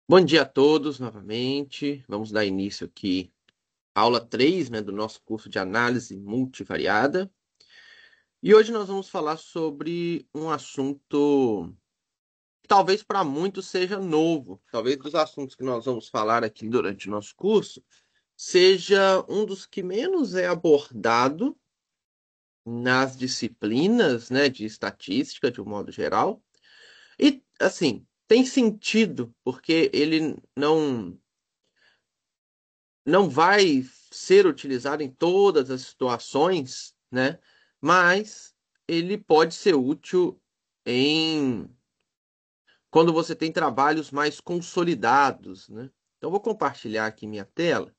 Bom dia a todos novamente. Vamos dar início aqui à aula 3, né, do nosso curso de análise multivariada. E hoje nós vamos falar sobre um assunto que talvez para muitos seja novo. Talvez dos assuntos que nós vamos falar aqui durante o nosso curso seja um dos que menos é abordado nas disciplinas, né, de estatística, de um modo geral. E, assim, tem sentido, porque ele não vai ser utilizado em todas as situações, né? Mas ele pode ser útil em quando você tem trabalhos mais consolidados, né? Então, eu vou compartilhar aqui minha tela.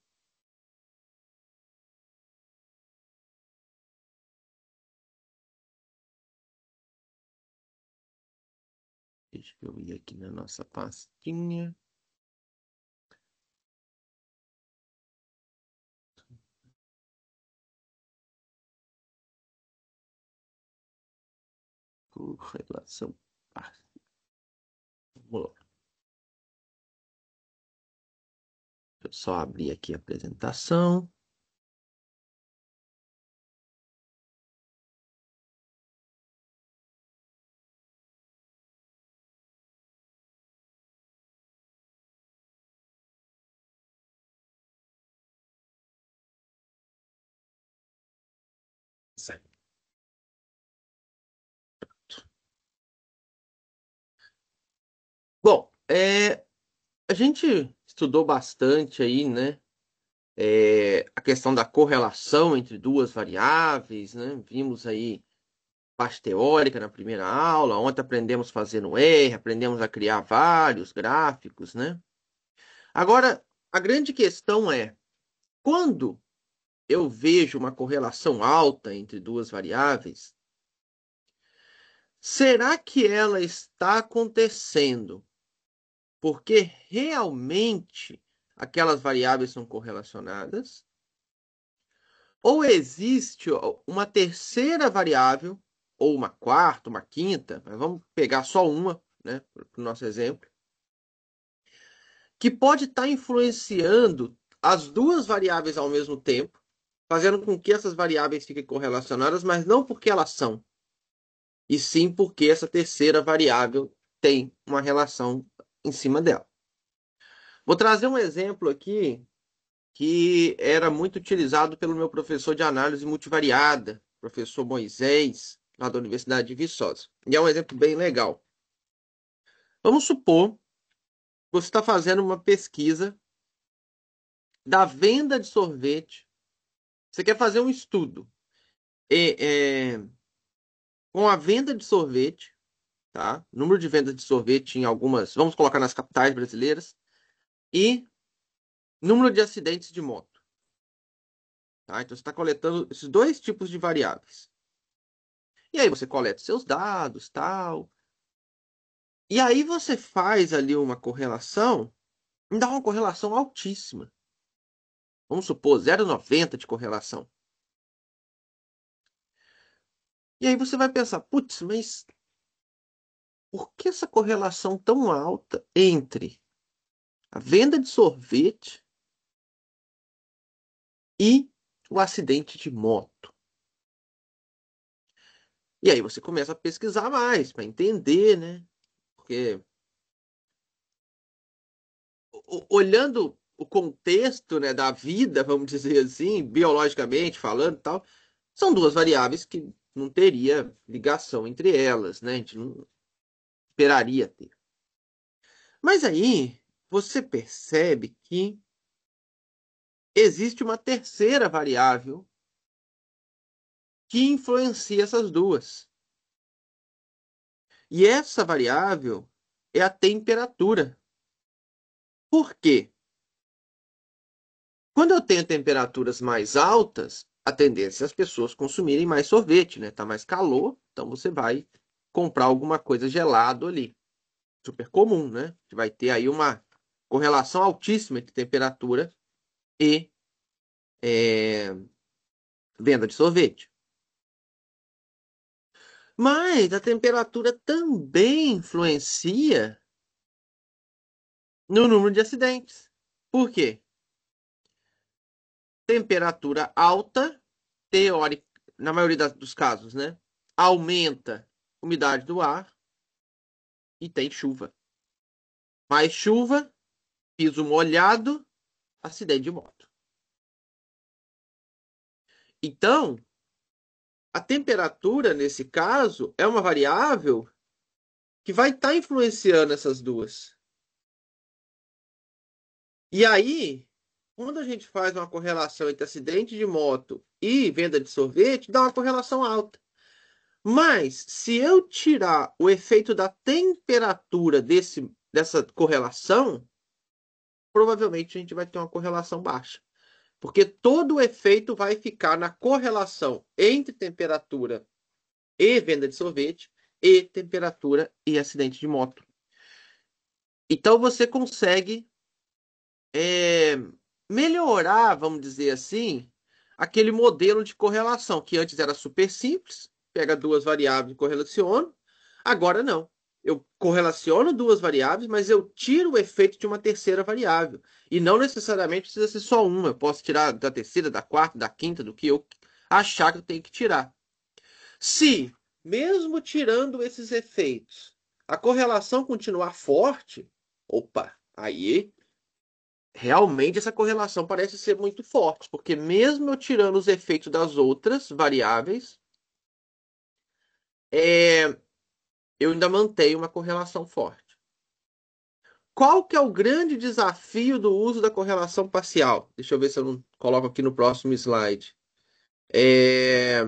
Deixa eu ir aqui na nossa pastinha. Correlação. Vamos lá. Deixa eu só abrir aqui a apresentação. Certo. Bom, a gente estudou bastante aí, né? A questão da correlação entre duas variáveis, né? Vimos aí parte teórica na primeira aula, ontem aprendemos a fazer no R, aprendemos a criar vários gráficos, né? Agora, a grande questão é, quando eu vejo uma correlação alta entre duas variáveis, será que ela está acontecendo porque realmente aquelas variáveis são correlacionadas? Ou existe uma terceira variável, ou uma quarta, uma quinta, mas vamos pegar só uma, né, para o nosso exemplo, que pode estar influenciando as duas variáveis ao mesmo tempo, fazendo com que essas variáveis fiquem correlacionadas, mas não porque elas são, e sim porque essa terceira variável tem uma relação em cima dela. Vou trazer um exemplo aqui que era muito utilizado pelo meu professor de análise multivariada, professor Moisés, lá da Universidade de Viçosa. E é um exemplo bem legal. Vamos supor que você está fazendo uma pesquisa da venda de sorvete. Você quer fazer um estudo e, com a venda de sorvete, tá? Número de vendas de sorvete em algumas, vamos colocar nas capitais brasileiras, e número de acidentes de moto. Tá? Então você está coletando esses dois tipos de variáveis. E aí você coleta seus dados, tal. E aí você faz ali uma correlação, e dá uma correlação altíssima. Vamos supor 0,90 de correlação. E aí você vai pensar, putz, mas por que essa correlação tão alta entre a venda de sorvete e o acidente de moto? E aí você começa a pesquisar mais para entender, né? Porque olhando o contexto, né, da vida, vamos dizer assim, biologicamente falando, e tal, são duas variáveis que não teria ligação entre elas, né? A gente não esperaria ter. Mas aí você percebe que existe uma terceira variável que influencia essas duas. E essa variável é a temperatura. Por quê? Quando eu tenho temperaturas mais altas, a tendência é as pessoas consumirem mais sorvete, né? Tá mais calor, então você vai comprar alguma coisa gelado ali. Super comum, né? Você vai ter aí uma correlação altíssima entre temperatura e é, venda de sorvete. Mas a temperatura também influencia no número de acidentes. Por quê? Temperatura alta, teórica, na maioria dos casos, né? Aumenta a umidade do ar e tem chuva. Mais chuva, piso molhado, acidente de moto. Então, a temperatura, nesse caso, é uma variável que vai estar influenciando essas duas. E aí, quando a gente faz uma correlação entre acidente de moto e venda de sorvete, dá uma correlação alta. Mas, se eu tirar o efeito da temperatura dessa correlação, provavelmente a gente vai ter uma correlação baixa. Porque todo o efeito vai ficar na correlação entre temperatura e venda de sorvete e temperatura e acidente de moto. Então você consegue é, melhorar, vamos dizer assim, aquele modelo de correlação que antes era super simples, pega duas variáveis e correlaciona. Agora não. Eu correlaciono duas variáveis, mas eu tiro o efeito de uma terceira variável. E não necessariamente precisa ser só uma. Eu posso tirar da terceira, da quarta, da quinta, do que eu achar que eu tenho que tirar. Se, mesmo tirando esses efeitos, a correlação continuar forte, opa, aí realmente essa correlação parece ser muito forte, porque mesmo eu tirando os efeitos das outras variáveis, eu ainda mantenho uma correlação forte. Qual que é o grande desafio do uso da correlação parcial? Deixa eu ver se eu não coloco aqui no próximo slide. É,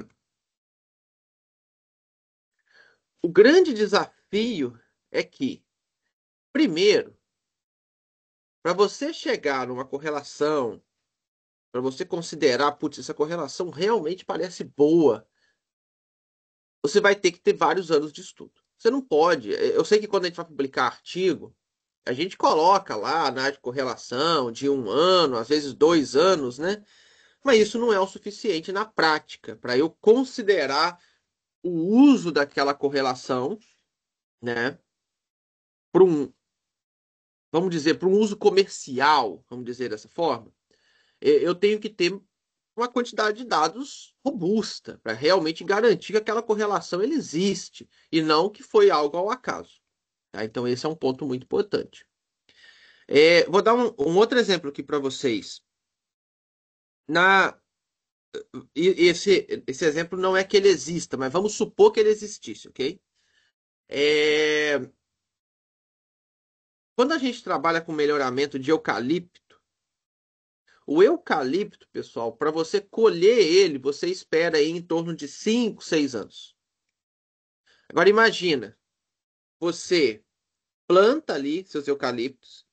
O grande desafio é que, primeiro, para você chegar numa correlação, para você considerar, putz, essa correlação realmente parece boa, você vai ter que ter vários anos de estudo. Você não pode. Eu sei que quando a gente vai publicar artigo, a gente coloca lá a análise de correlação de 1 ano, às vezes 2 anos, né? Mas isso não é o suficiente na prática para eu considerar o uso daquela correlação, né? Para um, vamos dizer, para um uso comercial, vamos dizer dessa forma. Eu tenho que ter uma quantidade de dados robusta para realmente garantir que aquela correlação ele existe e não que foi algo ao acaso. Tá? Então, esse é um ponto muito importante. Vou dar um outro exemplo aqui para vocês. Na, esse exemplo não é que ele exista, mas vamos supor que ele existisse, ok? É, Quando a gente trabalha com melhoramento de eucalipto, o eucalipto, pessoal, para você colher ele, você espera aí em torno de 5, 6 anos. Agora imagina, você planta ali seus eucaliptos,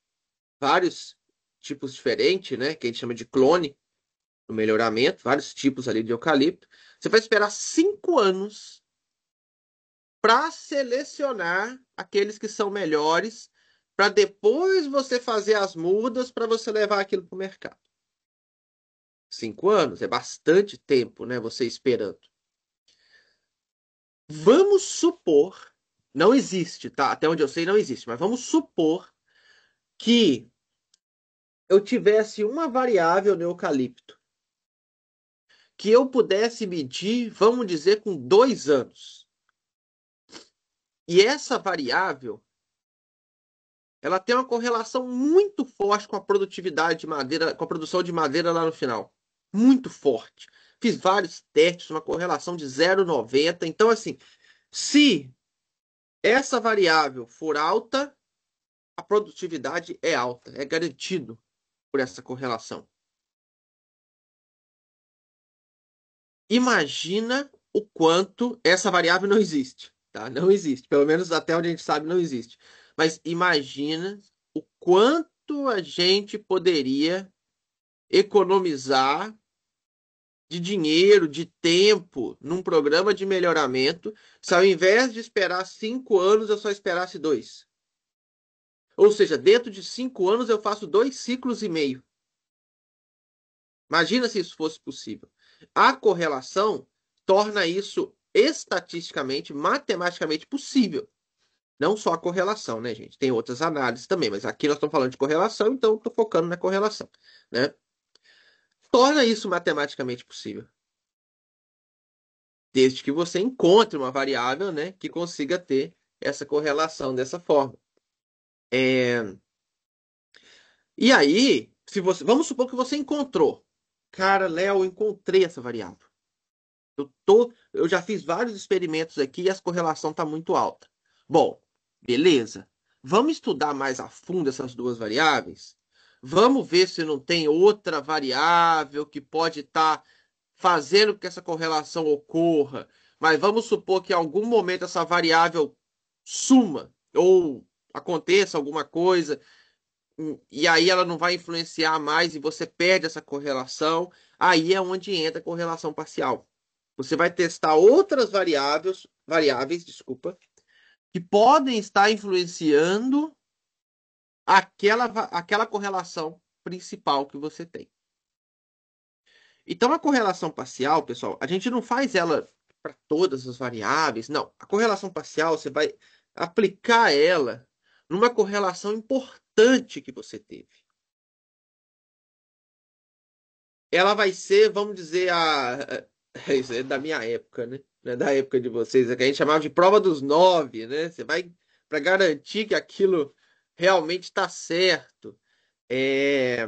vários tipos diferentes, né? Que a gente chama de clone no melhoramento, vários tipos ali de eucalipto. Você vai esperar 5 anos para selecionar aqueles que são melhores, para depois você fazer as mudas para você levar aquilo para o mercado. 5 anos é bastante tempo, né? Você esperando. Vamos supor, não existe, tá? Até onde eu sei, não existe, mas vamos supor que eu tivesse uma variável no eucalipto que eu pudesse medir, vamos dizer, com 2 anos. E essa variável, ela tem uma correlação muito forte com a produtividade de madeira, com a produção de madeira lá no final. Muito forte. Fiz vários testes, uma correlação de 0,90. Então, assim, se essa variável for alta, a produtividade é alta. É garantido por essa correlação. Imagina o quanto essa variável não existe, tá? Não existe, pelo menos até onde a gente sabe não existe. Mas imagina o quanto a gente poderia economizar de dinheiro, de tempo num programa de melhoramento, se ao invés de esperar 5 anos eu só esperasse 2. Ou seja, dentro de 5 anos eu faço 2 ciclos e meio. Imagina se isso fosse possível. A correlação torna isso estatisticamente, matematicamente possível. Não só a correlação, né, gente? Tem outras análises também, mas aqui nós estamos falando de correlação, então estou focando na correlação, né? Torna isso matematicamente possível, desde que você encontre uma variável, né, que consiga ter essa correlação dessa forma. E aí, se você, vamos supor que você encontrou. Cara, Léo, eu encontrei essa variável. Eu já fiz vários experimentos aqui e a correlação está muito alta. Bom, beleza. Vamos estudar mais a fundo essas duas variáveis? Vamos ver se não tem outra variável que pode estar fazendo com que essa correlação ocorra. Mas vamos supor que em algum momento essa variável suma ou aconteça alguma coisa e aí ela não vai influenciar mais e você perde essa correlação. Aí é onde entra a correlação parcial. Você vai testar outras variáveis, desculpa, que podem estar influenciando aquela correlação principal que você tem. Então, a correlação parcial, pessoal, a gente não faz ela para todas as variáveis, não. A correlação parcial, você vai aplicar ela numa correlação importante que você teve. Ela vai ser, vamos dizer, isso é da minha época, né? Não é da época de vocês, é que a gente chamava de prova dos 9, né? Você vai para garantir que aquilo realmente está certo. É...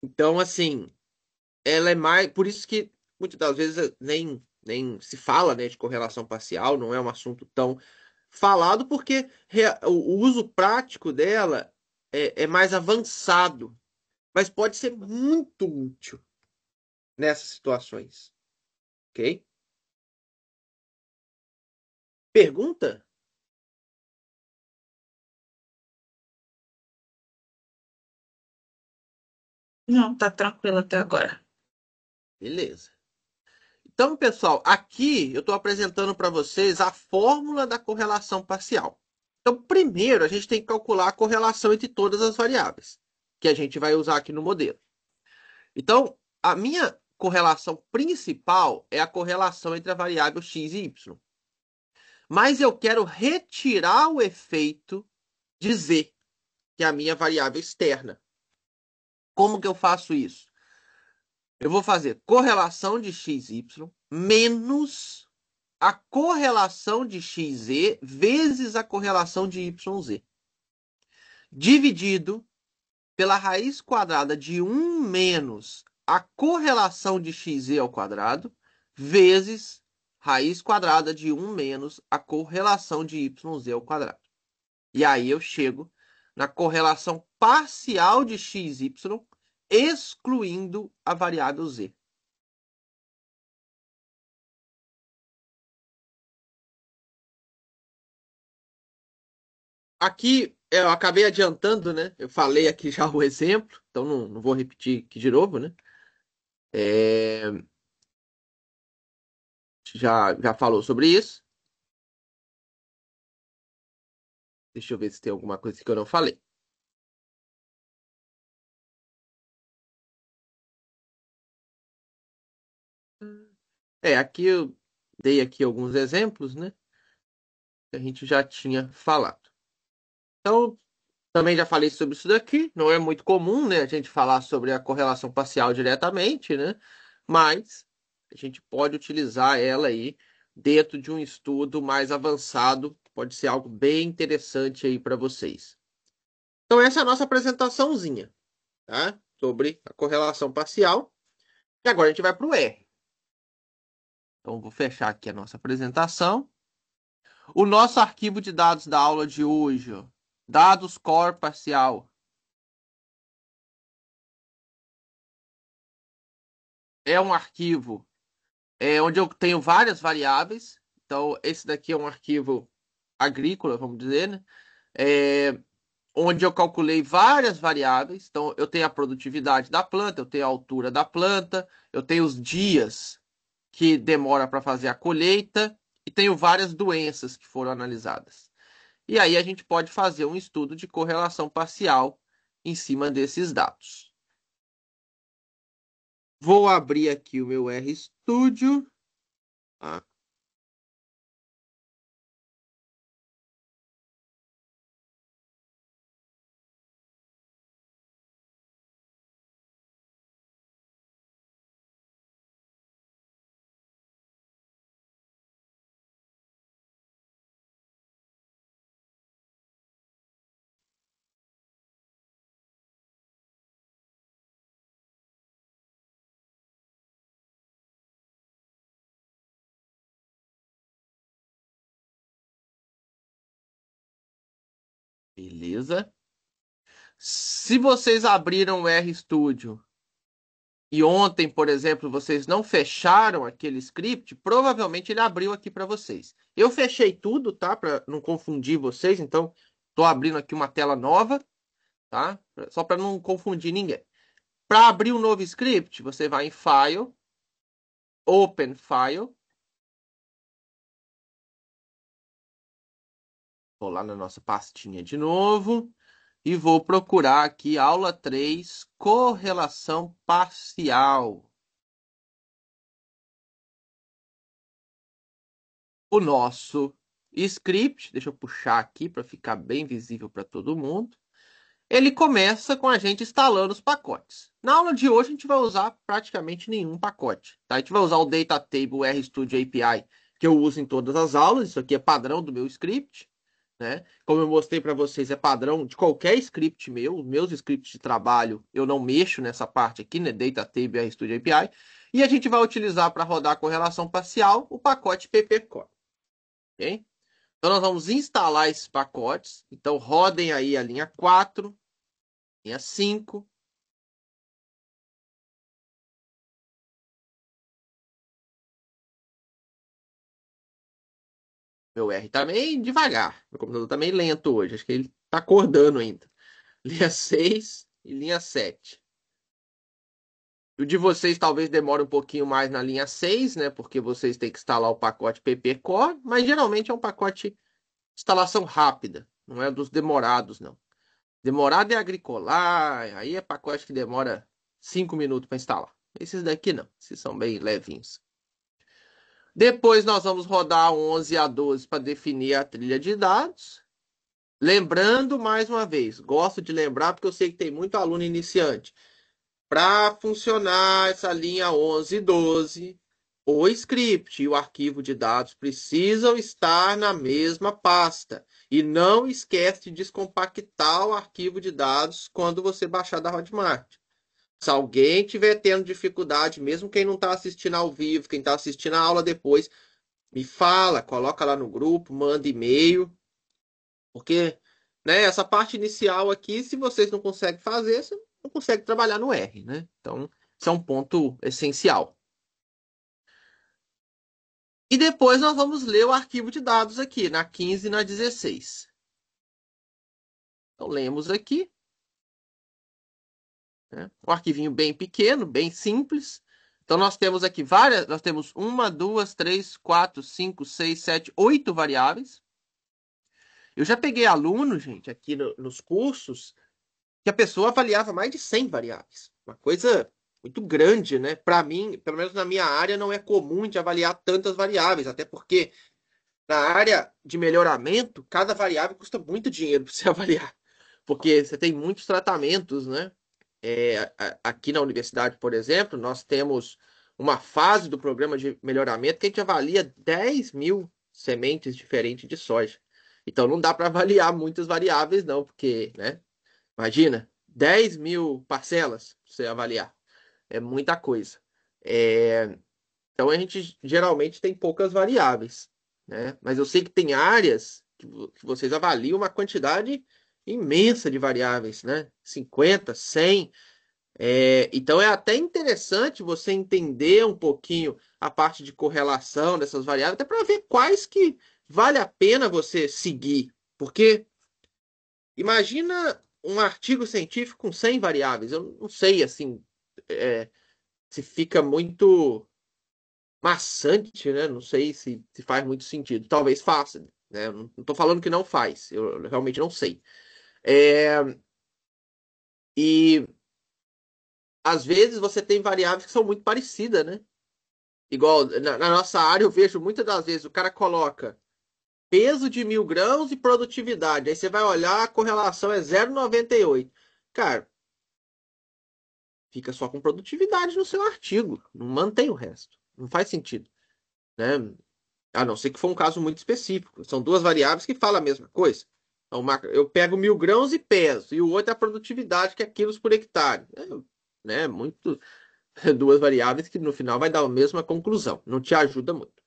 Então, assim, ela é mais. Por isso que muitas das vezes nem se fala, né, de correlação parcial, não é um assunto tão falado, porque o uso prático dela é mais avançado, mas pode ser muito útil nessas situações, ok? Pergunta? Não, tá tranquilo até agora. Beleza. Então, pessoal, aqui eu estou apresentando para vocês a fórmula da correlação parcial. Então, primeiro, a gente tem que calcular a correlação entre todas as variáveis, que a gente vai usar aqui no modelo. Então, a minha correlação principal é a correlação entre a variável x e y. Mas eu quero retirar o efeito de z, que é a minha variável externa. Como que eu faço isso? Eu vou fazer correlação de xy menos a correlação de xz vezes a correlação de yz, dividido pela raiz quadrada de 1 menos a correlação de xz ao quadrado, vezes raiz quadrada de 1 menos a correlação de yz ao quadrado. E aí eu chego na correlação parcial de xy, excluindo a variável z. Aqui eu acabei adiantando, né? Eu falei aqui já o exemplo, então não vou repetir aqui de novo, né? É, já falou sobre isso. Deixa eu ver se tem alguma coisa que eu não falei. Aqui eu dei aqui alguns exemplos, né? Que a gente já tinha falado. Então, também já falei sobre isso daqui. Não é muito comum, né? A gente falar sobre a correlação parcial diretamente, né? Mas a gente pode utilizar ela aí dentro de um estudo mais avançado. Pode ser algo bem interessante aí para vocês. Então, essa é a nossa apresentaçãozinha, tá? Sobre a correlação parcial. E agora a gente vai para o R. Então, vou fechar aqui a nossa apresentação. O nosso arquivo de dados da aula de hoje, ó, dados core parcial, é um arquivo onde eu tenho várias variáveis. Então, esse daqui é um arquivo agrícola, vamos dizer, né? É, onde eu calculei várias variáveis. Então, eu tenho a produtividade da planta, eu tenho a altura da planta, eu tenho os dias que demora para fazer a colheita e tenho várias doenças que foram analisadas. E aí a gente pode fazer um estudo de correlação parcial em cima desses dados. Vou abrir aqui o meu RStudio. Tá? Beleza? Se vocês abriram o RStudio e ontem, por exemplo, vocês não fecharam aquele script, provavelmente ele abriu aqui para vocês. Eu fechei tudo, tá? Para não confundir vocês, então estou abrindo aqui uma tela nova, tá? Só para não confundir ninguém. Para abrir um novo script, você vai em File, Open File. Vou lá na nossa pastinha de novo e vou procurar aqui aula 3, correlação parcial. O nosso script, deixa eu puxar aqui para ficar bem visível para todo mundo. Ele começa com a gente instalando os pacotes. Na aula de hoje a gente vai usar praticamente nenhum pacote. Tá? A gente vai usar o Data Table RStudio API, que eu uso em todas as aulas. Isso aqui é padrão do meu script. Né? Como eu mostrei para vocês, é padrão de qualquer script meu. Os meus scripts de trabalho, eu não mexo nessa parte aqui, né? Data Table RStudio API. E a gente vai utilizar para rodar a correlação parcial o pacote ppcore. Okay? Então, nós vamos instalar esses pacotes. Então, rodem aí a linha 4, linha 5. Meu R tá meio devagar. Meu computador tá meio lento hoje. Acho que ele tá acordando ainda. Linha 6 e linha 7. O de vocês talvez demore um pouquinho mais na linha 6, né? Porque vocês têm que instalar o pacote ppcore, mas geralmente é um pacote de instalação rápida. Não é dos demorados, não. Demorado é agricolar, aí é pacote que demora 5 minutos para instalar. Esses daqui não, esses são bem levinhos. Depois nós vamos rodar 11 a 12 para definir a trilha de dados. Lembrando, mais uma vez, gosto de lembrar porque eu sei que tem muito aluno iniciante. Para funcionar essa linha 11 e 12, o script e o arquivo de dados precisam estar na mesma pasta. E não esquece de descompactar o arquivo de dados quando você baixar da Hotmart. Se alguém estiver tendo dificuldade, mesmo quem não está assistindo ao vivo, quem está assistindo a aula depois, me fala, coloca lá no grupo, manda e-mail, porque né, essa parte inicial aqui, se vocês não conseguem fazer, você não consegue trabalhar no R, né? Então, isso é um ponto essencial. E depois nós vamos ler o arquivo de dados aqui, na 15 e na 16. Então, lemos aqui. Né? Um arquivinho bem pequeno, bem simples. Então, nós temos aqui nós temos 1, 2, 3, 4, 5, 6, 7, 8 variáveis. Eu já peguei aluno, gente, aqui nos cursos, que a pessoa avaliava mais de 100 variáveis. Uma coisa muito grande, né? Para mim, pelo menos na minha área, não é comum de avaliar tantas variáveis, até porque na área de melhoramento, cada variável custa muito dinheiro para você avaliar, porque você tem muitos tratamentos, né? Aqui na universidade, por exemplo, nós temos uma fase do programa de melhoramento que a gente avalia 10 mil sementes diferentes de soja. Então não dá para avaliar muitas variáveis, não, porque, né? Imagina, 10 mil parcelas para você avaliar. É muita coisa. É, Então a gente geralmente tem poucas variáveis, né? Mas eu sei que tem áreas que vocês avaliam uma quantidade imensa de variáveis, né? 50, 100. Então é até interessante você entender um pouquinho a parte de correlação dessas variáveis, até para ver quais que vale a pena você seguir. Porque imagina um artigo científico com 100 variáveis. Eu não sei assim se fica muito maçante, né? Não sei se faz muito sentido. Talvez faça, né? Eu não estou falando que não faz. Eu realmente não sei. É, e às vezes você tem variáveis que são muito parecidas, né? Igual na nossa área eu vejo muitas das vezes o cara coloca peso de 1.000 grãos e produtividade. Aí você vai olhar, a correlação é 0,98. Cara, fica só com produtividade no seu artigo. Não mantém o resto. Não faz sentido, né? A não ser que for um caso muito específico. São duas variáveis que falam a mesma coisa. Então, eu pego 1.000 grãos e peso, e o outro é a produtividade, que é quilos por hectare. Né? Muito, duas variáveis que no final vai dar a mesma conclusão. Não te ajuda muito.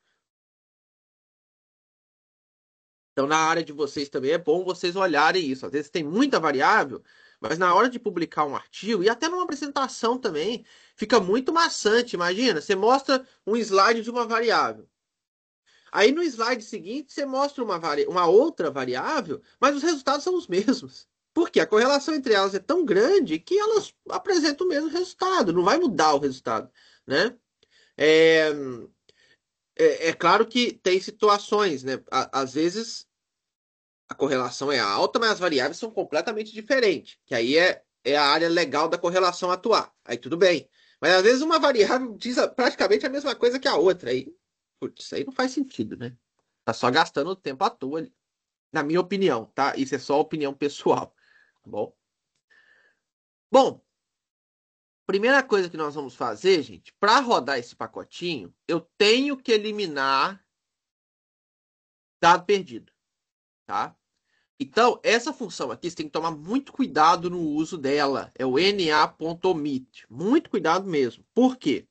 Então, na área de vocês também é bom vocês olharem isso. Às vezes tem muita variável, mas na hora de publicar um artigo e até numa apresentação também, fica muito maçante. Imagina, você mostra um slide de uma variável. Aí no slide seguinte você mostra uma outra variável, mas os resultados são os mesmos. Porque a correlação entre elas é tão grande que elas apresentam o mesmo resultado, não vai mudar o resultado, né? É, é claro que tem situações, né? Às vezes a correlação é alta, mas as variáveis são completamente diferentes, que aí é a área legal da correlação atuar. Aí tudo bem. Mas às vezes uma variável diz praticamente a mesma coisa que a outra. Aí, putz, isso aí não faz sentido, né? Tá só gastando tempo à toa ali. Na minha opinião, tá? Isso é só opinião pessoal, tá bom? Bom, primeira coisa que nós vamos fazer, gente, para rodar esse pacotinho, eu tenho que eliminar dado perdido, tá? Então, essa função aqui, você tem que tomar muito cuidado no uso dela. É o na.omit. Muito cuidado mesmo. Por quê?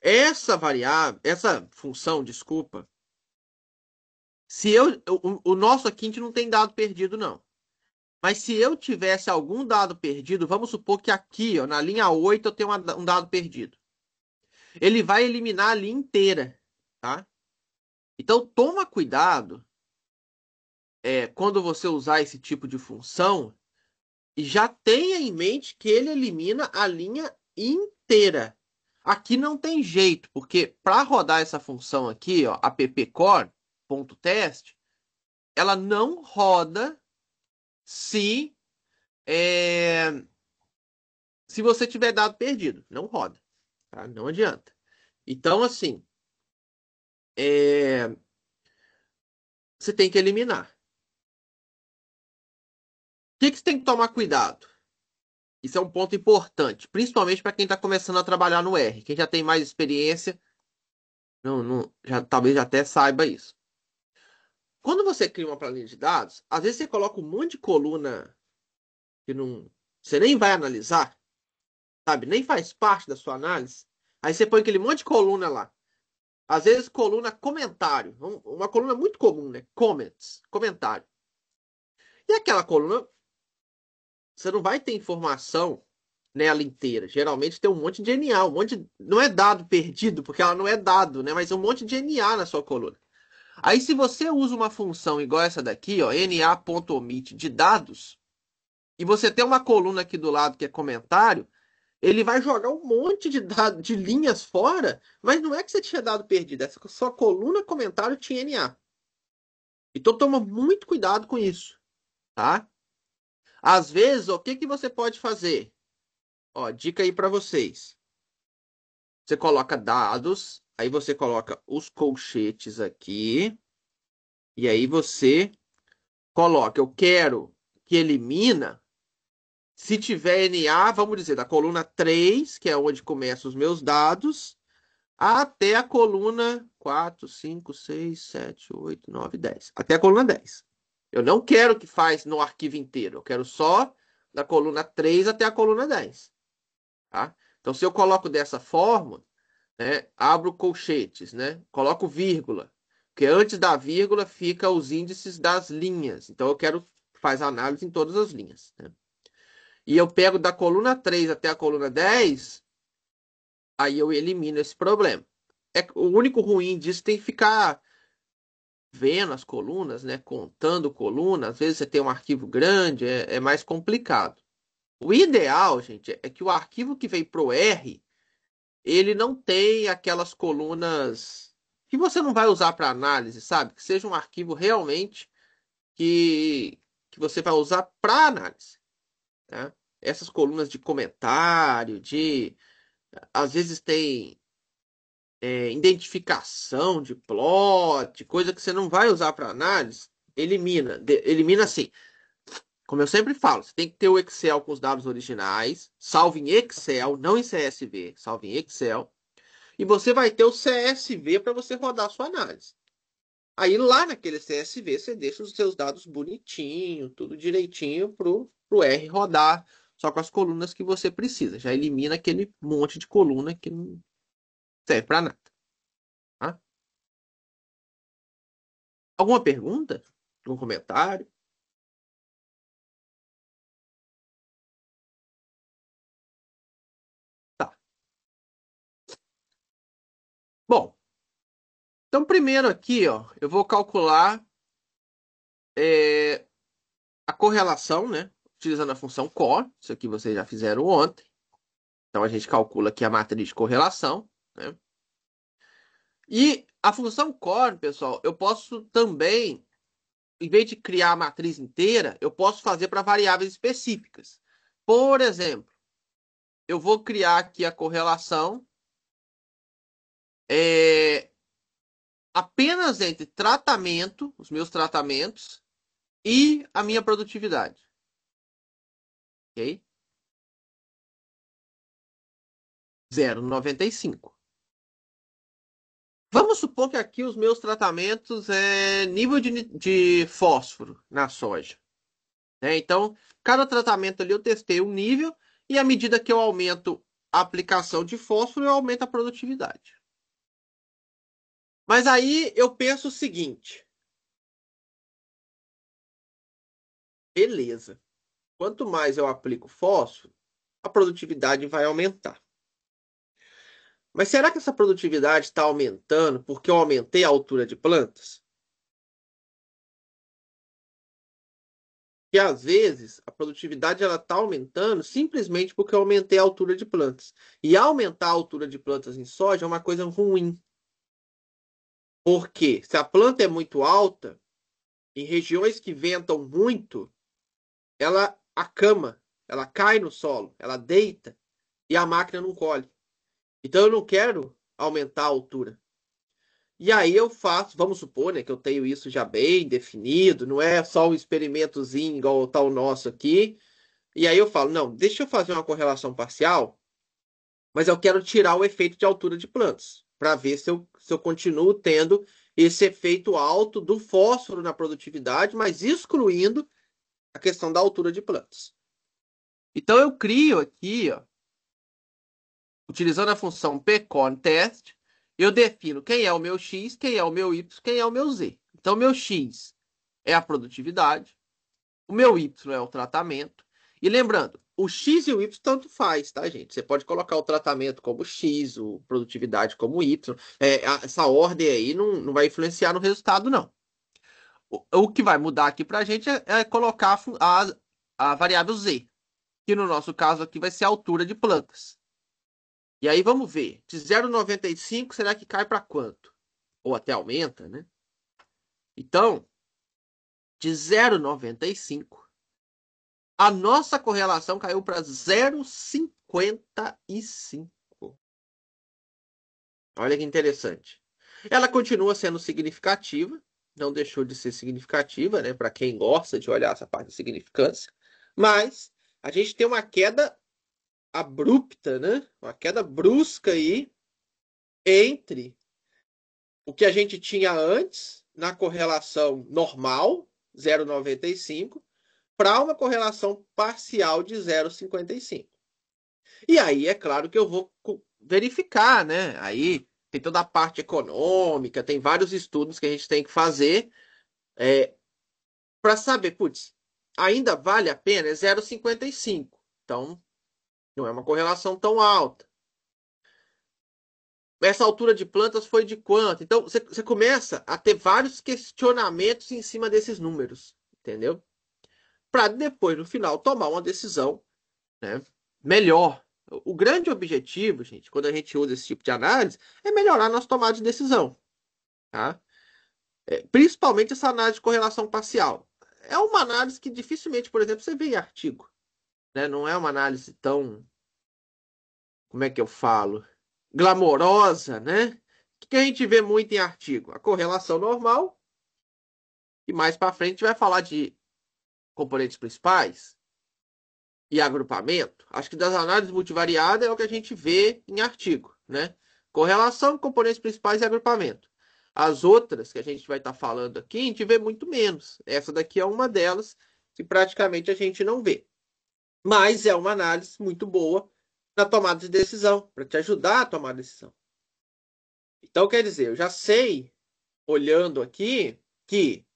Essa variável, essa função, desculpa, se o nosso aqui a gente não tem dado perdido, não. Mas se eu tivesse algum dado perdido, vamos supor que aqui, ó, na linha 8, eu tenho um dado perdido. Ele vai eliminar a linha inteira, tá? Então, toma cuidado quando você usar esse tipo de função, e já tenha em mente que ele elimina a linha inteira. Aqui não tem jeito, porque para rodar essa função aqui, ó, appcore.test, ela não roda se é, se você tiver dado perdido. Não roda, tá? Não adianta. Então, assim, é, você tem que eliminar. O que você tem que tomar cuidado? Isso é um ponto importante, principalmente para quem está começando a trabalhar no R. Quem já tem mais experiência, talvez já até saiba isso. Quando você cria uma planilha de dados, às vezes você coloca um monte de coluna que não, você nem vai analisar, sabe? Nem faz parte da sua análise. Aí você põe aquele monte de coluna lá. Às vezes coluna comentário, uma coluna muito comum, né? Comments, comentário. E aquela coluna, você não vai ter informação nela inteira. Geralmente tem um monte de NA, um monte de, não é dado perdido, porque ela não é dado, né? Mas um monte de NA na sua coluna. Aí se você usa uma função igual essa daqui, ó, na.omit de dados, e você tem uma coluna aqui do lado que é comentário, ele vai jogar um monte de dados, de linhas fora, mas não é que você tinha dado perdido, essa sua coluna comentário tinha NA. Então toma muito cuidado com isso, tá? Às vezes, o que que você pode fazer? Ó, dica aí para vocês. Você coloca dados, aí você coloca os colchetes aqui, e aí você coloca, eu quero que elimina. Se tiver NA, vamos dizer, da coluna 3, que é onde começam os meus dados, até a coluna 4, 5, 6, 7, 8, 9, 10. Até a coluna 10. Eu não quero que faz no arquivo inteiro. Eu quero só da coluna 3 até a coluna 10. Tá? Então, se eu coloco dessa forma, né, abro colchetes, né, coloco vírgula, porque antes da vírgula fica os índices das linhas. Então, eu quero que faz análise em todas as linhas. Né? E eu pego da coluna 3 até a coluna 10, aí eu elimino esse problema. O único ruim disso tem que ficar vendo as colunas, né? Contando colunas. Às vezes você tem um arquivo grande, é mais complicado. O ideal, gente, é que o arquivo que vem pro R, ele não tem aquelas colunas que você não vai usar para análise, sabe? Que seja um arquivo realmente que, que você vai usar para análise. Tá? Essas colunas de comentário, de às vezes tem identificação de plot, coisa que você não vai usar para análise, elimina. Elimina assim. Como eu sempre falo, você tem que ter o Excel com os dados originais, salvo em Excel, não em CSV, salvo em Excel. E você vai ter o CSV para você rodar a sua análise. Aí lá naquele CSV você deixa os seus dados bonitinho, tudo direitinho pro R rodar, só com as colunas que você precisa. Já elimina aquele monte de coluna que não serve para nada. Tá? Alguma pergunta? Algum comentário? Tá. Bom, então primeiro aqui, ó, eu vou calcular é, a correlação, né? Utilizando a função cor. Isso aqui vocês já fizeram ontem. Então a gente calcula aqui a matriz de correlação, né? E a função cor, pessoal, eu posso também, em vez de criar a matriz inteira, eu posso fazer para variáveis específicas. Por exemplo, eu vou criar aqui a correlação é, apenas entre tratamento, os meus tratamentos, e a minha produtividade. Ok? 0,95. Vamos supor que aqui os meus tratamentos é nível de fósforo na soja, né? Então, cada tratamento ali eu testei um nível e à medida que eu aumento a aplicação de fósforo, eu aumento a produtividade. Mas aí eu penso o seguinte: beleza, quanto mais eu aplico fósforo, a produtividade vai aumentar. Mas será que essa produtividade está aumentando porque eu aumentei a altura de plantas? Que às vezes a produtividade ela está aumentando simplesmente porque eu aumentei a altura de plantas. E aumentar a altura de plantas em soja é uma coisa ruim. Porque se a planta é muito alta, em regiões que ventam muito, ela acama, ela cai no solo, ela deita e a máquina não colhe. Então eu não quero aumentar a altura. E aí eu faço, vamos supor, né, que eu tenho isso já bem definido, não é só um experimentozinho igual tá o nosso aqui. E aí eu falo, não, deixa eu fazer uma correlação parcial, mas eu quero tirar o efeito de altura de plantas, para ver se eu continuo tendo esse efeito alto do fósforo na produtividade, mas excluindo a questão da altura de plantas. Então eu crio aqui, ó, utilizando a função pConTest, eu defino quem é o meu x, quem é o meu y, quem é o meu z. Então meu x é a produtividade, o meu y é o tratamento. E lembrando, o x e o y tanto faz, tá, gente? Você pode colocar o tratamento como x, a produtividade como y. Essa ordem aí não vai influenciar no resultado, não. O que vai mudar aqui para a gente é colocar a variável z, que no nosso caso aqui vai ser a altura de plantas. E aí vamos ver. De 0,95, será que cai para quanto? Ou até aumenta, né? Então, de 0,95, a nossa correlação caiu para 0,55. Olha que interessante. Ela continua sendo significativa, não deixou de ser significativa, né? Para quem gosta de olhar essa parte de significância. Mas a gente tem uma queda abrupta, né? Uma queda brusca aí entre o que a gente tinha antes na correlação normal, 0,95, para uma correlação parcial de 0,55. E aí é claro que eu vou verificar, né? Aí tem toda a parte econômica, tem vários estudos que a gente tem que fazer para saber, putz, ainda vale a pena? É 0,55. Então, não é uma correlação tão alta. Essa altura de plantas foi de quanto? Então, você começa a ter vários questionamentos em cima desses números, entendeu? Para depois, no final, tomar uma decisão, né, melhor. O grande objetivo, gente, quando a gente usa esse tipo de análise, é melhorar nossa tomada de decisão, tá? Principalmente essa análise de correlação parcial. É uma análise que dificilmente, por exemplo, você vê em artigo, né? Não é uma análise tão, como é que eu falo, glamourosa, né? O que a gente vê muito em artigo? A correlação normal, e mais para frente a gente vai falar de componentes principais e agrupamento. Acho que das análises multivariadas é o que a gente vê em artigo, né? Correlação, componentes principais e agrupamento. As outras que a gente vai estar falando aqui, a gente vê muito menos. Essa daqui é uma delas que praticamente a gente não vê. Mas é uma análise muito boa na tomada de decisão, para te ajudar a tomar decisão. Então, quer dizer, eu já sei, olhando aqui, que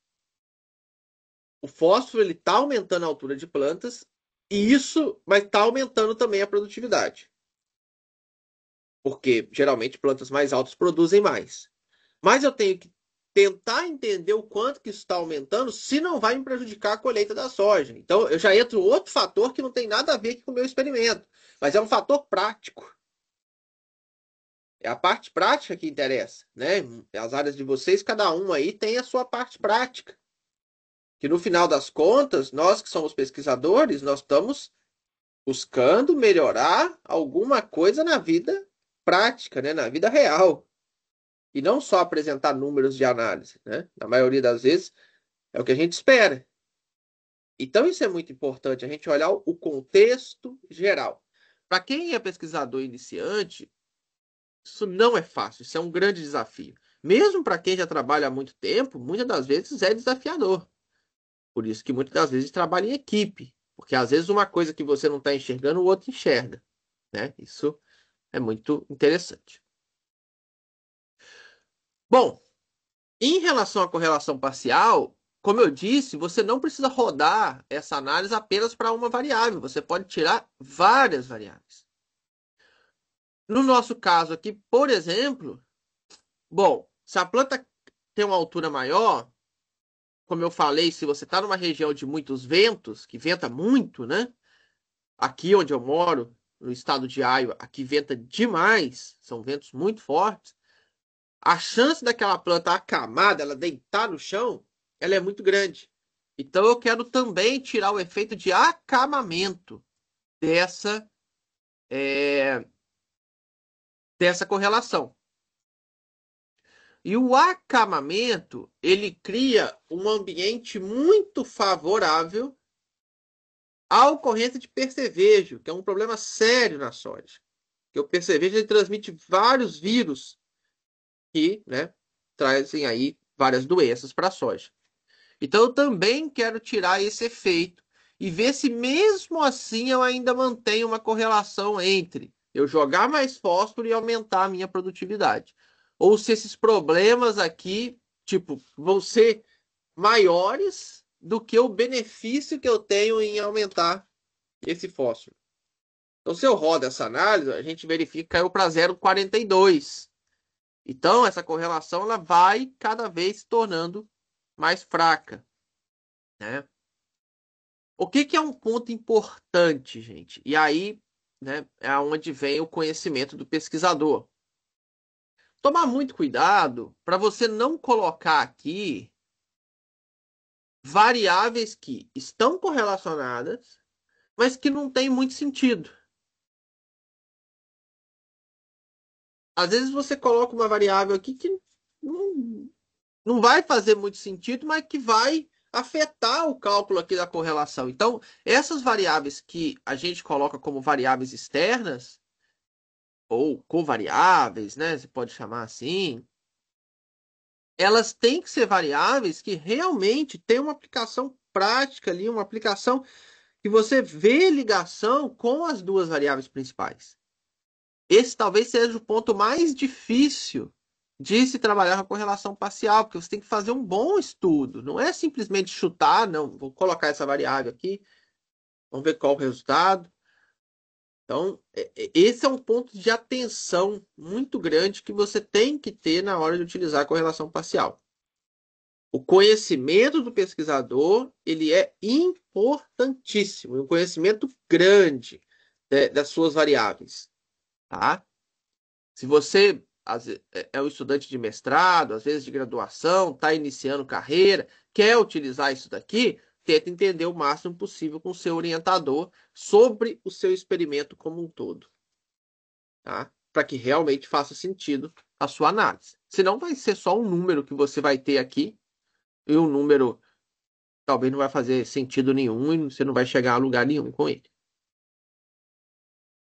o fósforo ele está aumentando a altura de plantas e isso vai estar aumentando também a produtividade. Porque geralmente plantas mais altas produzem mais. Mas eu tenho que tentar entender o quanto que isso está aumentando, se não vai me prejudicar a colheita da soja. Então eu já entro em outro fator que não tem nada a ver com o meu experimento, mas é um fator prático. É a parte prática que interessa, né? As áreas de vocês, cada um aí tem a sua parte prática. Que no final das contas, nós que somos pesquisadores, nós estamos buscando melhorar alguma coisa na vida prática, né? Na vida real. E não só apresentar números de análise, né? Na maioria das vezes é o que a gente espera. Então isso é muito importante, a gente olhar o contexto geral. Para quem é pesquisador iniciante, isso não é fácil, isso é um grande desafio. Mesmo para quem já trabalha há muito tempo, muitas das vezes é desafiador. Por isso que muitas das vezes trabalha em equipe, porque às vezes uma coisa que você não está enxergando, o outro enxerga, né? Isso é muito interessante. Bom, em relação à correlação parcial, como eu disse, você não precisa rodar essa análise apenas para uma variável, você pode tirar várias variáveis. No nosso caso aqui, por exemplo, bom, se a planta tem uma altura maior, como eu falei, se você está numa região de muitos ventos, que venta muito, né? Aqui onde eu moro, no estado de Iowa, aqui venta demais, são ventos muito fortes. A chance daquela planta acamada, ela deitar no chão, ela é muito grande. Então eu quero também tirar o efeito de acamamento dessa, é, dessa correlação. E o acamamento, ele cria um ambiente muito favorável à ocorrência de percevejo, que é um problema sério na soja. Porque o percevejo ele transmite vários vírus que, né, trazem aí várias doenças para a soja. Então eu também quero tirar esse efeito e ver se mesmo assim eu ainda mantenho uma correlação entre eu jogar mais fósforo e aumentar a minha produtividade. Ou se esses problemas aqui, tipo, vão ser maiores do que o benefício que eu tenho em aumentar esse fósforo. Então, se eu rodo essa análise, a gente verifica que caiu para 0,42. Então, essa correlação ela vai cada vez se tornando mais fraca, né? O que é um ponto importante, gente? E aí, né, é onde vem o conhecimento do pesquisador. Tomar muito cuidado para você não colocar aqui variáveis que estão correlacionadas, mas que não tem muito sentido. Às vezes você coloca uma variável aqui que não, não vai fazer muito sentido, mas que vai afetar o cálculo aqui da correlação. Então, essas variáveis que a gente coloca como variáveis externas, ou covariáveis, né? Você pode chamar assim. Elas têm que ser variáveis que realmente têm uma aplicação prática ali, uma aplicação que você vê ligação com as duas variáveis principais. Esse talvez seja o ponto mais difícil de se trabalhar com a correlação parcial, porque você tem que fazer um bom estudo. Não é simplesmente chutar, não, vou colocar essa variável aqui, vamos ver qual o resultado. Então, esse é um ponto de atenção muito grande que você tem que ter na hora de utilizar a correlação parcial. O conhecimento do pesquisador ele é importantíssimo, um conhecimento grande das suas variáveis, tá? Se você é um estudante de mestrado, às vezes de graduação, está iniciando carreira, quer utilizar isso daqui, tenta entender o máximo possível com o seu orientador sobre o seu experimento como um todo, tá? Para que realmente faça sentido a sua análise. Senão vai ser só um número que você vai ter aqui, e um número talvez não vai fazer sentido nenhum e você não vai chegar a lugar nenhum com ele.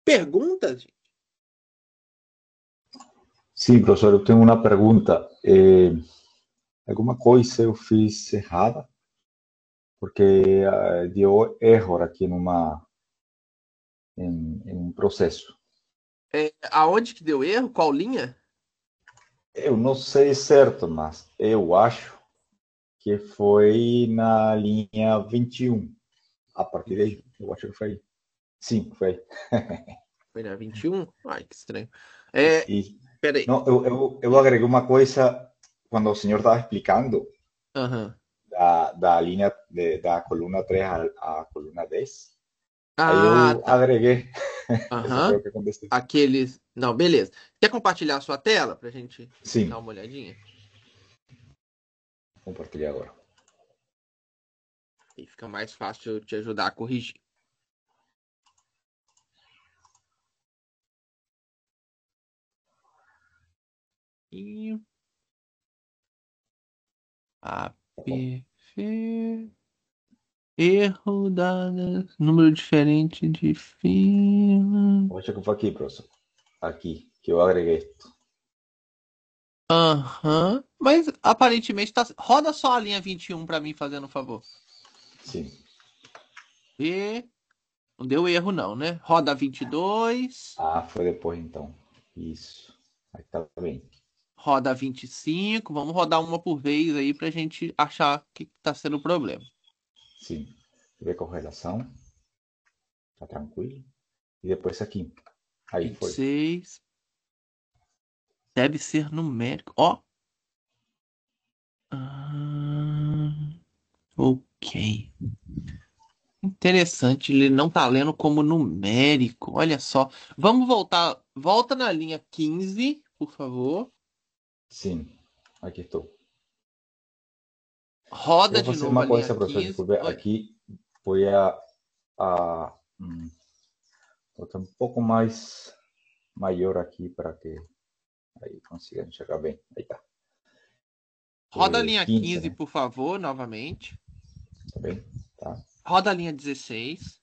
Perguntas? Sim, professor, eu tenho uma pergunta. Alguma coisa eu fiz errada? Porque deu erro aqui em um processo. Aonde que deu erro? Qual linha? Eu não sei certo, mas eu acho que foi na linha 21. A partir daí, eu acho que foi aí. Sim, foi aí. Foi na 21? Ai, que estranho. É, E, peraí. não, eu agreguei uma coisa quando o senhor estava explicando Aham. da linha da coluna 3 à coluna 10. Aí Ah, eu tá. agreguei. Isso foi Aham. o que aconteceu. Aqueles. Não, beleza. Quer compartilhar a sua tela pra gente dar Sim, uma olhadinha? compartilhei agora. E fica mais fácil eu te ajudar a corrigir. E Tá bom. APF. Erro dado. Número diferente de fila. Eu acho que foi aqui, professor. Aqui, que eu agreguei. Aham. Mas aparentemente tá. Roda só a linha 21 pra mim, fazendo um favor. Sim. E. Não deu erro, não, né? Roda 22. Ah, foi depois então. Isso. Aí tá bem. Roda 25. Vamos rodar uma por vez aí pra gente achar o que tá sendo o problema. Sim. Ver correlação. Tá tranquilo. E depois aqui. Aí Vinte e foi. seis. Deve ser numérico. Ó. Ah, ok. Interessante, ele não tá lendo como numérico. Olha só. Vamos voltar. Volta na linha 15, por favor. Sim. Aqui estou. Eu Roda vou de fazer novo a uma linha coisa, professor. 15. Desculpe. Oi. Aqui foi a botar um pouco mais maior aqui para que aí consiga enxergar bem. Aí tá. Roda a linha 15, 15, né? por favor, novamente. Tá bem? Tá. Roda a linha 16.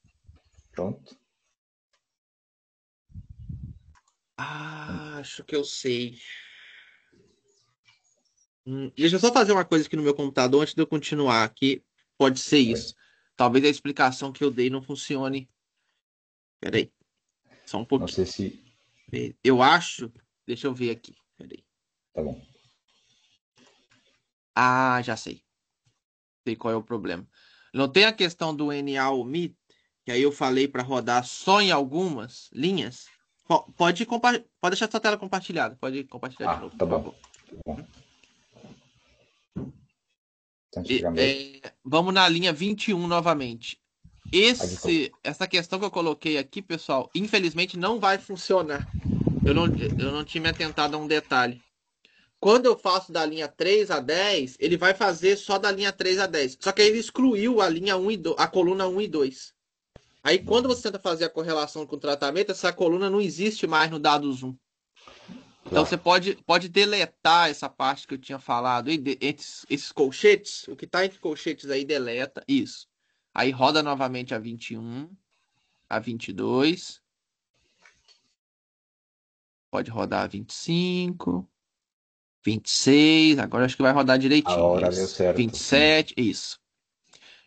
Pronto. Ah, acho que eu sei. Deixa eu só fazer uma coisa aqui no meu computador antes de eu continuar aqui. Pode ser Tá bem. isso. Talvez a explicação que eu dei não funcione. Peraí, só um Não pouquinho. sei se. Eu acho. Deixa eu ver aqui. Peraí. Tá bom. Ah, já sei. Sei qual é o problema. Não tem a questão do NA omit, que aí eu falei para rodar só em algumas linhas. Pode deixar sua tela compartilhada. Pode compartilhar de Ah, novo, tá por bom. favor. Tá bom. Tá enxergando aí? Vamos na linha 21 novamente. Aqui estou. Essa questão que eu coloquei aqui, pessoal, infelizmente não vai funcionar. Eu não tinha me atentado a um detalhe. Quando eu faço da linha 3 a 10, ele vai fazer só da linha 3 a 10. Só que aí ele excluiu a linha 1 e 2, a coluna 1 e 2. Aí quando você tenta fazer a correlação com o tratamento, essa coluna não existe mais no dados 1. Então Claro. você pode deletar essa parte que eu tinha falado, entre esses colchetes, o que está entre colchetes aí, deleta, isso. Aí roda novamente a 21, a 22, pode rodar a 25, 26, agora acho que vai rodar direitinho, Agora deu isso. certo, sim. 27, isso.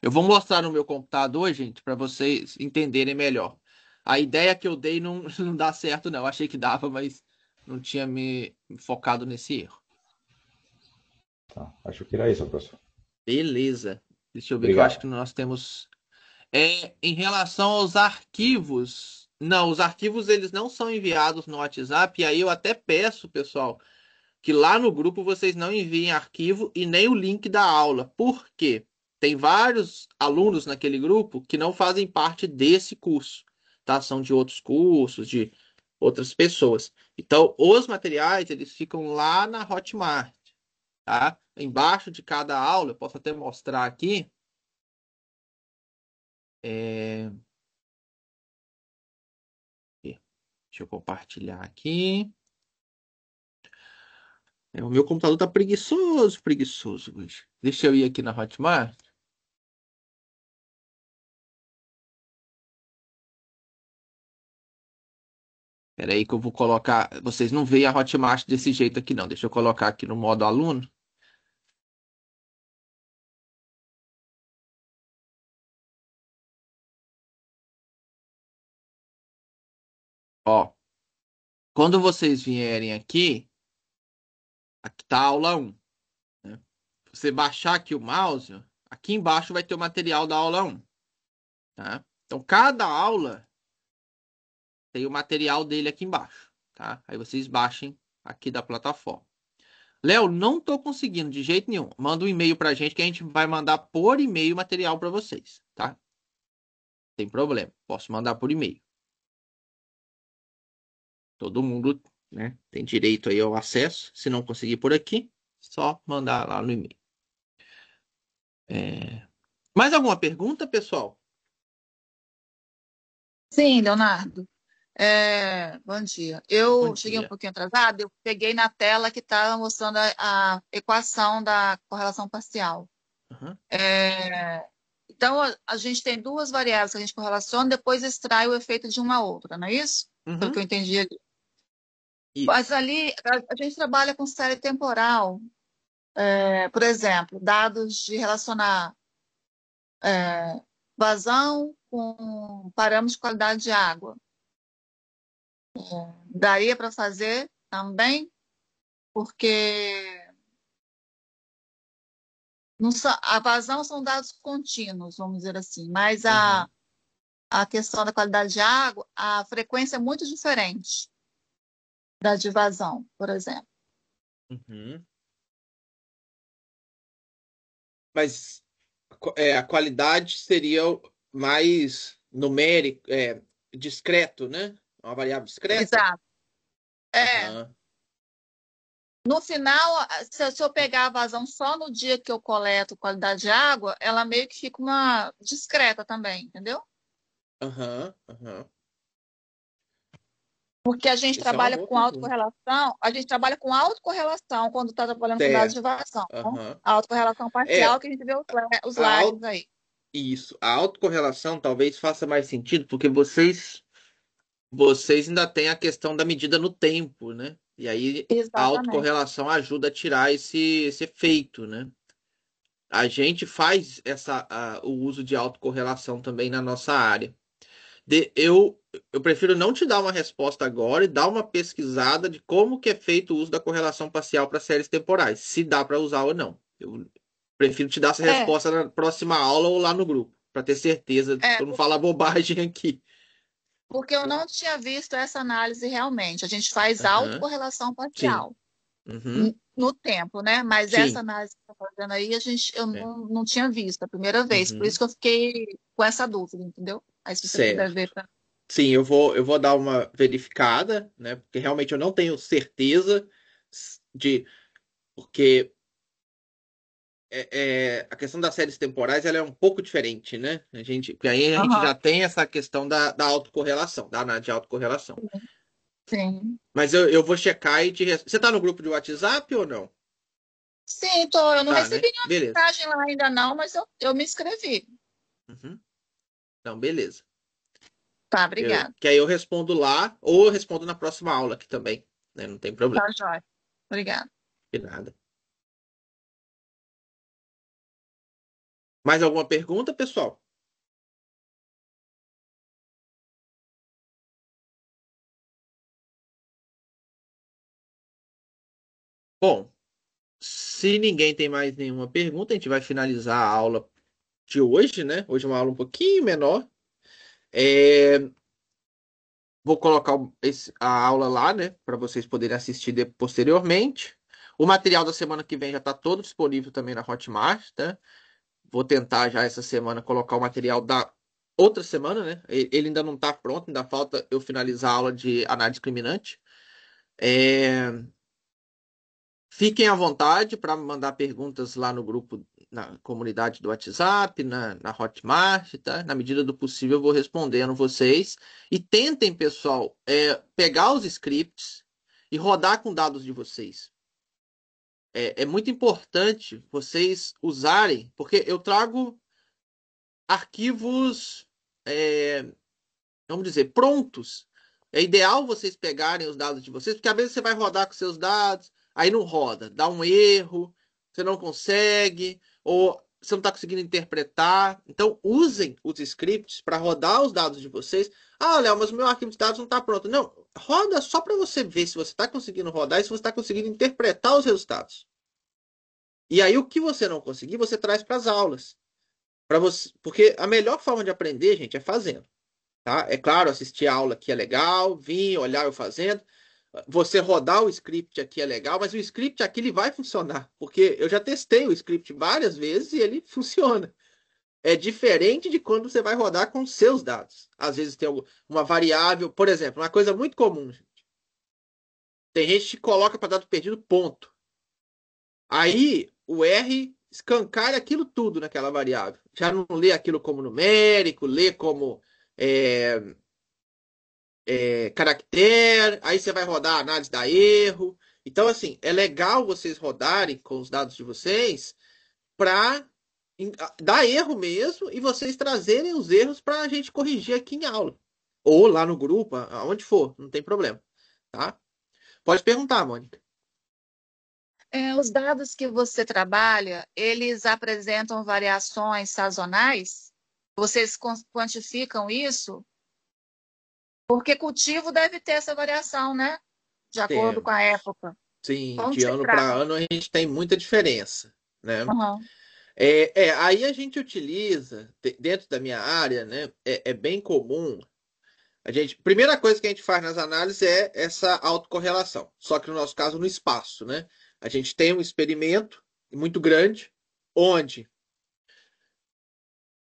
Eu vou mostrar no meu computador, gente, para vocês entenderem melhor. A ideia que eu dei não, não dá certo, não. Achei que dava, mas não tinha me focado nesse erro. Tá. Acho que era isso, professor. Beleza. Deixa eu ver que eu acho Obrigado. que nós temos. Em relação aos arquivos. Não, os arquivos eles não são enviados no WhatsApp. E aí eu até peço, pessoal, que lá no grupo vocês não enviem arquivo e nem o link da aula. Por quê? Tem vários alunos naquele grupo que não fazem parte desse curso, tá? São de outros cursos, de outras pessoas. Então, os materiais, eles ficam lá na Hotmart, tá? Embaixo de cada aula, eu posso até mostrar aqui. É... Deixa eu compartilhar aqui. O meu computador tá preguiçoso, preguiçoso hoje. Deixa eu ir aqui na Hotmart. Espera aí que eu vou colocar. Vocês não veem a Hotmart desse jeito aqui, não. Deixa eu colocar aqui no modo aluno. Ó, quando vocês vierem aqui, aqui tá a aula 1, né? você baixar aqui o mouse, ó, aqui embaixo vai ter o material da aula 1. Tá? Então, cada aula tem o material dele aqui embaixo. Tá? Aí vocês baixem aqui da plataforma. Léo, não estou conseguindo de jeito nenhum. Manda um e-mail para a gente que a gente vai mandar por e-mail o material para vocês. Tá? Tem problema. Posso mandar por e-mail. Todo mundo, né, tem direito aí ao acesso. Se não conseguir por aqui, só mandar lá no e-mail. Mais alguma pergunta, pessoal? Sim, Leonardo. Bom dia. Eu Bom cheguei um dia. pouquinho atrasada, eu peguei na tela que estava mostrando a equação da correlação parcial. Uhum. Então, a gente tem duas variáveis que a gente correlaciona, depois extrai o efeito de uma outra, não é isso? Pelo que eu entendi ali. Mas Isso. ali, a gente trabalha com série temporal. Por exemplo, dados de relacionar vazão com parâmetros de qualidade de água. Daria para fazer também, porque a vazão são dados contínuos, vamos dizer assim, mas Uhum. a questão da qualidade de água, a frequência é muito diferente da de vazão, por exemplo. Uhum. Mas a qualidade seria mais numérico, discreto, né? Uma variável discreta? Exato. É, Aham. no final, se eu pegar a vazão só no dia que eu coleto qualidade de água, ela meio que fica uma discreta também, entendeu? Aham. Aham. Porque a gente Essa é uma trabalha boa com pergunta. autocorrelação, a gente trabalha com autocorrelação quando está trabalhando com dados de Certo. vazão. Aham. A autocorrelação parcial É, que a gente vê os a lags au- aí. isso. A autocorrelação talvez faça mais sentido, porque vocês ainda têm a questão da medida no tempo, né? E aí a Exatamente. autocorrelação ajuda a tirar esse efeito, né? A gente faz o uso de autocorrelação também na nossa área. Eu prefiro não te dar uma resposta agora e dar uma pesquisada de como que é feito o uso da correlação parcial para séries temporais, se dá para usar ou não. Eu prefiro te dar essa É, resposta na próxima aula ou lá no grupo, para ter certeza que é, eu não falar bobagem aqui. porque eu não tinha visto essa análise realmente. A gente faz Aham, autocorrelação sim. parcial Uhum, no tempo, né? Mas essa sim. análise que você está fazendo aí, eu É. não tinha visto a primeira vez. Por isso Uhum, que eu fiquei com essa dúvida, entendeu? Aí se você puder ver certo. para. Sim, eu vou dar uma verificada, né? Porque realmente eu não tenho certeza de. Porque a questão das séries temporais ela é um pouco diferente, né? Porque aí a gente Aham, já tem essa questão da autocorrelação, da análise de autocorrelação. sim. Mas eu vou checar e Você tá no grupo de WhatsApp ou não? Sim, tô. Eu não Tá, né? recebi nenhuma Beleza. mensagem lá ainda não, mas eu me inscrevi. Uhum. Então, beleza. Tá, obrigada. Que aí eu respondo lá ou eu respondo na próxima aula aqui também, né? Não tem problema. Tá, joia. Obrigada. De nada. Mais alguma pergunta, pessoal? Bom, se ninguém tem mais nenhuma pergunta, a gente vai finalizar a aula de hoje, né? Hoje é uma aula um pouquinho menor. É, Vou colocar a aula lá, né, para vocês poderem assistir posteriormente. O material da semana que vem já está todo disponível também na Hotmart, tá? Vou tentar já essa semana colocar o material da outra semana, né? Ele ainda não está pronto, ainda falta eu finalizar a aula de análise discriminante. É, Fiquem à vontade para mandar perguntas lá no grupo, na comunidade do WhatsApp, na Hotmart, tá? Na medida do possível, eu vou respondendo vocês. E tentem, pessoal, pegar os scripts e rodar com dados de vocês. É muito importante vocês usarem, porque eu trago arquivos, é, vamos dizer, prontos. É ideal vocês pegarem os dados de vocês, porque às vezes você vai rodar com seus dados, aí não roda, dá um erro, você não consegue, ou você não está conseguindo interpretar. Então, usem os scripts para rodar os dados de vocês. Ah, Léo, mas o meu arquivo de dados não está pronto. Não, roda só para você ver se você está conseguindo rodar e se você está conseguindo interpretar os resultados. E aí, o que você não conseguir, você traz para as aulas. Porque a melhor forma de aprender, gente, é fazendo. Tá? É claro, assistir a aula aqui é legal, vir, olhar eu fazendo. Você rodar o script aqui é legal, mas o script aqui ele vai funcionar, porque eu já testei o script várias vezes e ele funciona. É diferente de quando você vai rodar com seus dados. Às vezes tem uma variável, por exemplo, uma coisa muito comum, gente. Tem gente que coloca para dado perdido ponto. Aí o R escancara aquilo tudo naquela variável. Já não lê aquilo como numérico, lê como é, caractere, aí você vai rodar a análise da erro. Então, assim, é legal vocês rodarem com os dados de vocês para dar erro mesmo e vocês trazerem os erros para a gente corrigir aqui em aula. Ou lá no grupo, aonde for, não tem problema. Tá? Pode perguntar, Mônica. Os dados que você trabalha, eles apresentam variações sazonais? Vocês quantificam isso? Porque cultivo deve ter essa variação, né? De acordo com a época. Sim, Como de vocês ano para tratam? ano a gente tem muita diferença, né? Uhum. Aí a gente utiliza, dentro da minha área, né? É bem comum. Primeira coisa que a gente faz nas análises é essa autocorrelação, só que no nosso caso no espaço, né? A gente tem um experimento muito grande, onde,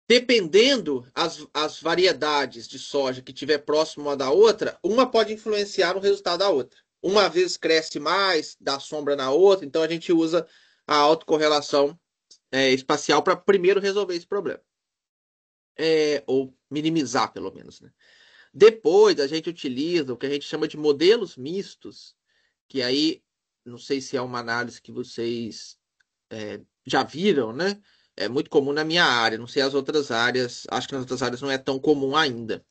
dependendo as variedades de soja que tiver próximo uma da outra, uma pode influenciar no resultado da outra. Uma vez cresce mais, dá sombra na outra, então a gente usa a autocorrelação espacial para primeiro resolver esse problema. Ou minimizar, pelo menos, né? Depois a gente utiliza o que a gente chama de modelos mistos, que aí, não sei se é uma análise que vocês já viram, né? É muito comum na minha área, não sei as outras áreas, acho que nas outras áreas não é tão comum ainda.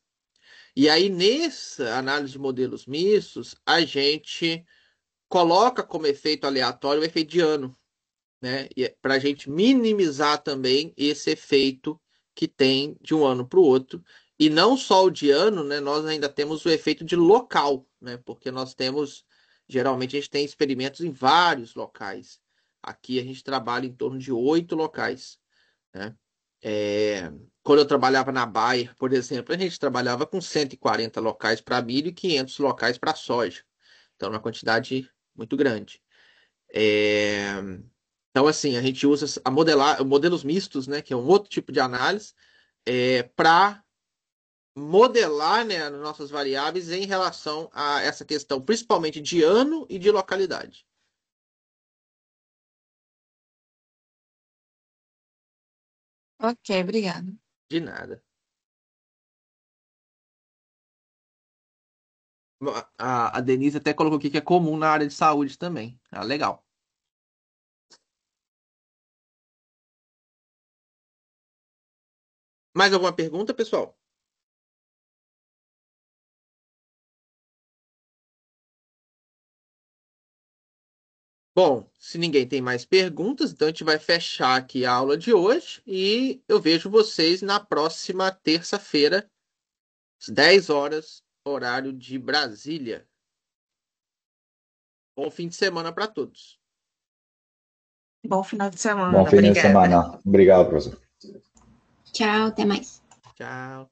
E aí, nessa análise de modelos mistos, a gente coloca como efeito aleatório o efeito de ano, né? Para a gente minimizar também esse efeito que tem de um ano para o outro. E não só o de ano, né? Nós ainda temos o efeito de local, né? Porque nós temos, geralmente a gente tem experimentos em vários locais. Aqui a gente trabalha em torno de 8 locais, né? Quando eu trabalhava na Bayer, por exemplo, a gente trabalhava com 140 locais para milho e 500 locais para soja. Então, uma quantidade muito grande. É, Então, assim, a gente usa modelos mistos, né, que é um outro tipo de análise, para modelar, né, as nossas variáveis em relação a essa questão, principalmente de ano e de localidade. Ok, obrigada. De nada. A Denise até colocou aqui que é comum na área de saúde também. Ah, legal. Mais alguma pergunta, pessoal? Bom, se ninguém tem mais perguntas, então a gente vai fechar aqui a aula de hoje e eu vejo vocês na próxima terça-feira, às 10 horas, horário de Brasília. Bom fim de semana para todos. Bom final de semana. Bom fim de Obrigada. semana. Obrigado, professor. Tchau, até mais. Tchau.